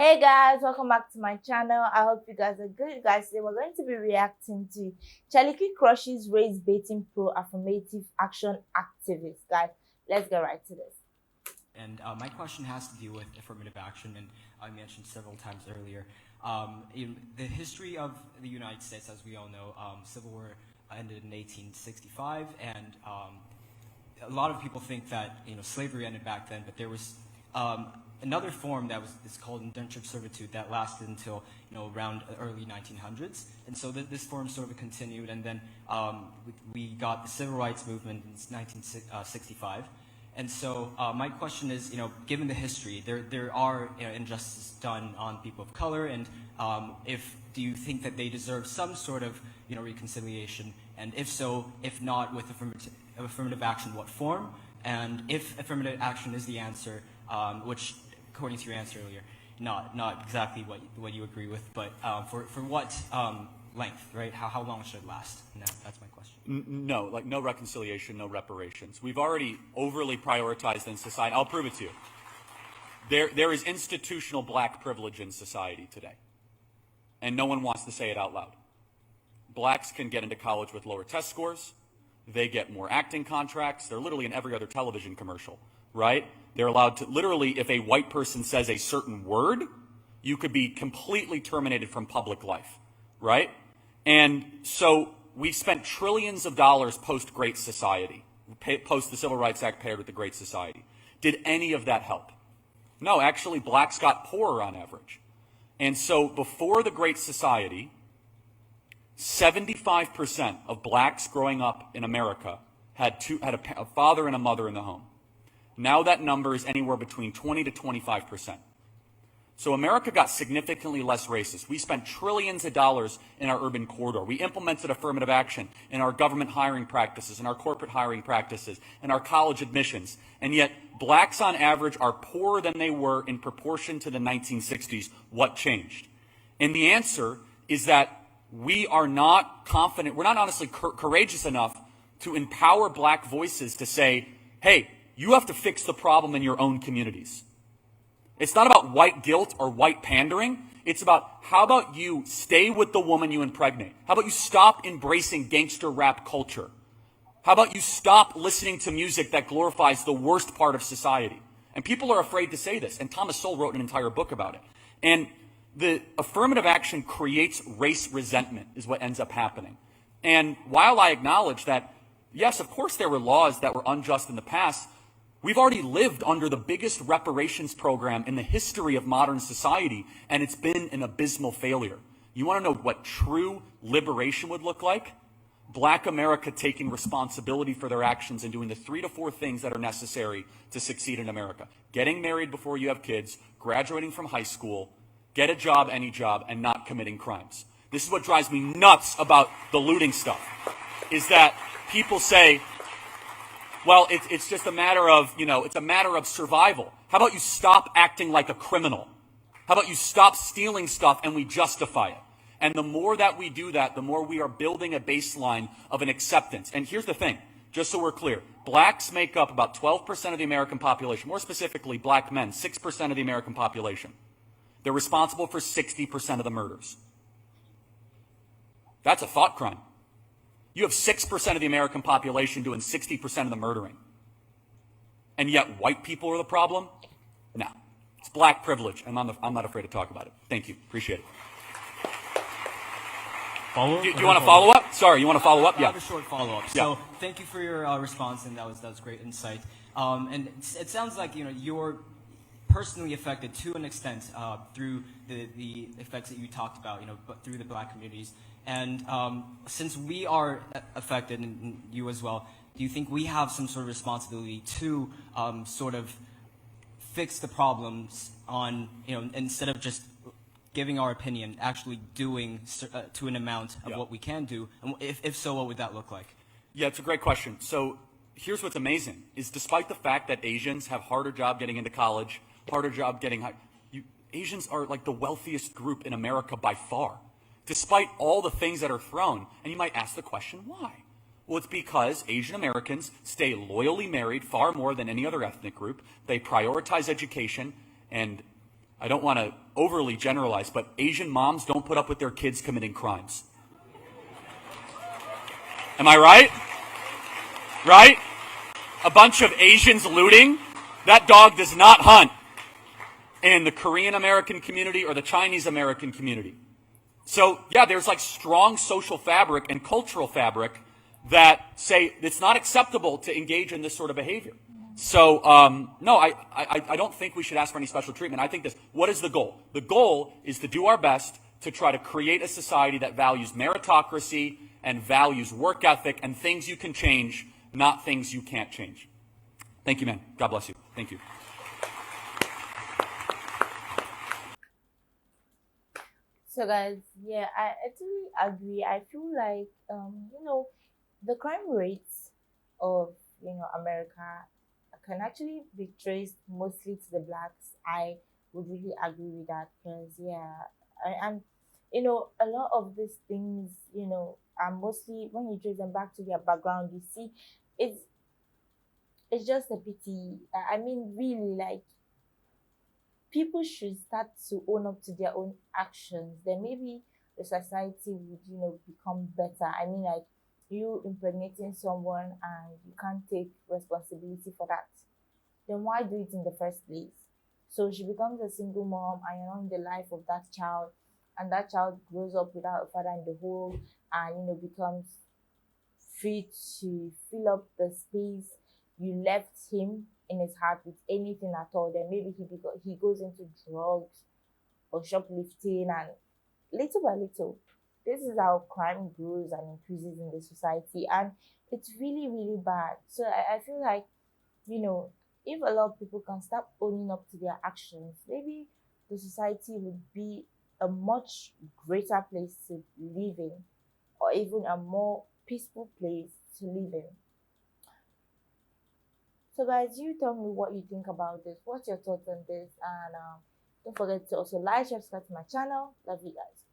Hey guys, welcome back to my channel. I hope you guys are good. Guys, today we're going to be reacting to Charlie Crushes race baiting pro affirmative action activist. Guys, let's get right to this. And my question has to do with affirmative action, and I mentioned several times earlier. In the history of the United States, as we all know, Civil War ended in 1865, and a lot of people think that slavery ended back then, but there was another form that is called indentured servitude that lasted until around the early 1900s, and so this form sort of continued, and then we got the civil rights movement in 1965. And so my question is, given the history, there are injustices done on people of color, and do you think that they deserve some sort of reconciliation? And if so, if not with affirmative action, what form? And if affirmative action is the answer, which according to your answer earlier, not exactly what you agree with, but for what length, right? How long should it last? And that's my question. No, like no reconciliation, no reparations. We've already overly prioritized in society. I'll prove it to you. There is institutional black privilege in society today, and no one wants to say it out loud. Blacks can get into college with lower test scores. They get more acting contracts. They're literally in every other television commercial, right? They're allowed to, literally, if a white person says a certain word, you could be completely terminated from public life, right? And so we spent trillions of dollars post-Great Society, post the Civil Rights Act paired with the Great Society. Did any of that help? No, actually, blacks got poorer on average. And so before the Great Society, 75% of blacks growing up in America had a father and a mother in the home. Now that number is anywhere between 20 to 25%. So America got significantly less racist. We spent trillions of dollars in our urban corridor. We implemented affirmative action in our government hiring practices, in our corporate hiring practices, in our college admissions. And yet blacks on average are poorer than they were in proportion to the 1960s. What changed? And the answer is that we are not confident, we're not honestly courageous enough to empower black voices to say, hey, you have to fix the problem in your own communities. It's not about white guilt or white pandering. It's about, how about you stay with the woman you impregnate? How about you stop embracing gangster rap culture? How about you stop listening to music that glorifies the worst part of society? And people are afraid to say this, and Thomas Sowell wrote an entire book about it. And the affirmative action creates race resentment is what ends up happening. And while I acknowledge that, yes, of course there were laws that were unjust in the past, we've already lived under the biggest reparations program in the history of modern society, and it's been an abysmal failure. You want to know what true liberation would look like? Black America taking responsibility for their actions and doing the 3 to 4 things that are necessary to succeed in America. Getting married before you have kids, graduating from high school, get a job, any job, and not committing crimes. This is what drives me nuts about the looting stuff, is that people say, well, it's just a matter of, it's a matter of survival. How about you stop acting like a criminal? How about you stop stealing stuff and we justify it? And the more that we do that, the more we are building a baseline of an acceptance. And here's the thing, just so we're clear. Blacks make up about 12% of the American population, more specifically black men, 6% of the American population. They're responsible for 60% of the murders. That's a thought crime. You have 6% of the American population doing 60% of the murdering. And yet white people are the problem? No. It's black privilege, and I'm not afraid to talk about it. Thank you. Appreciate it. Follow-up? Do you want to follow up? Sorry, you want to follow up? I Yeah. have a short follow-up. Yeah. So thank you for your response, and that was great insight. And it sounds like you're personally affected to an extent through the effects that you talked about, but through the black communities. And since we are affected, and you as well, do you think we have some sort of responsibility to sort of fix the problems on, instead of just giving our opinion, actually doing to an amount of what we can do? And if so, what would that look like? Yeah, it's a great question. So here's what's amazing, is despite the fact that Asians have harder job getting into college, harder job getting high, Asians are like the wealthiest group in America by far, despite all the things that are thrown. And you might ask the question, why? Well, it's because Asian Americans stay loyally married far more than any other ethnic group. They prioritize education, and I don't want to overly generalize, but Asian moms don't put up with their kids committing crimes. Am I right? Right? A bunch of Asians looting, that dog does not hunt in the Korean American community or the Chinese American community. So, yeah, there's like strong social fabric and cultural fabric that say it's not acceptable to engage in this sort of behavior. So, no, I don't think we should ask for any special treatment. I think this, what is the goal? The goal is to do our best to try to create a society that values meritocracy and values work ethic and things you can change, not things you can't change. Thank you, man. God bless you. Thank you. So guys, yeah, I actually agree. I feel like the crime rates of America can actually be traced mostly to the blacks. I would really agree with that because yeah, and a lot of these things are mostly when you trace them back to their background. You see, it's it's just a pity. I mean, really, like people should start to own up to their own actions, then maybe the society would become better. I mean, like you impregnating someone and you can't take responsibility for that, then why do it in the first place? So she becomes a single mom and you're not in the life of that child, and that child grows up without a father in the home and becomes free to fill up the space you left him in his heart with anything at all. Then maybe he goes into drugs or shoplifting, and little by little, this is how crime grows and increases in the society, and it's really really bad. So I feel like if a lot of people can start owning up to their actions, maybe the society would be a much greater place to live in, or even a more peaceful place to live in. So, guys, you tell me what you think about this. What's your thoughts on this? And don't forget to also like, subscribe to my channel. Love you guys.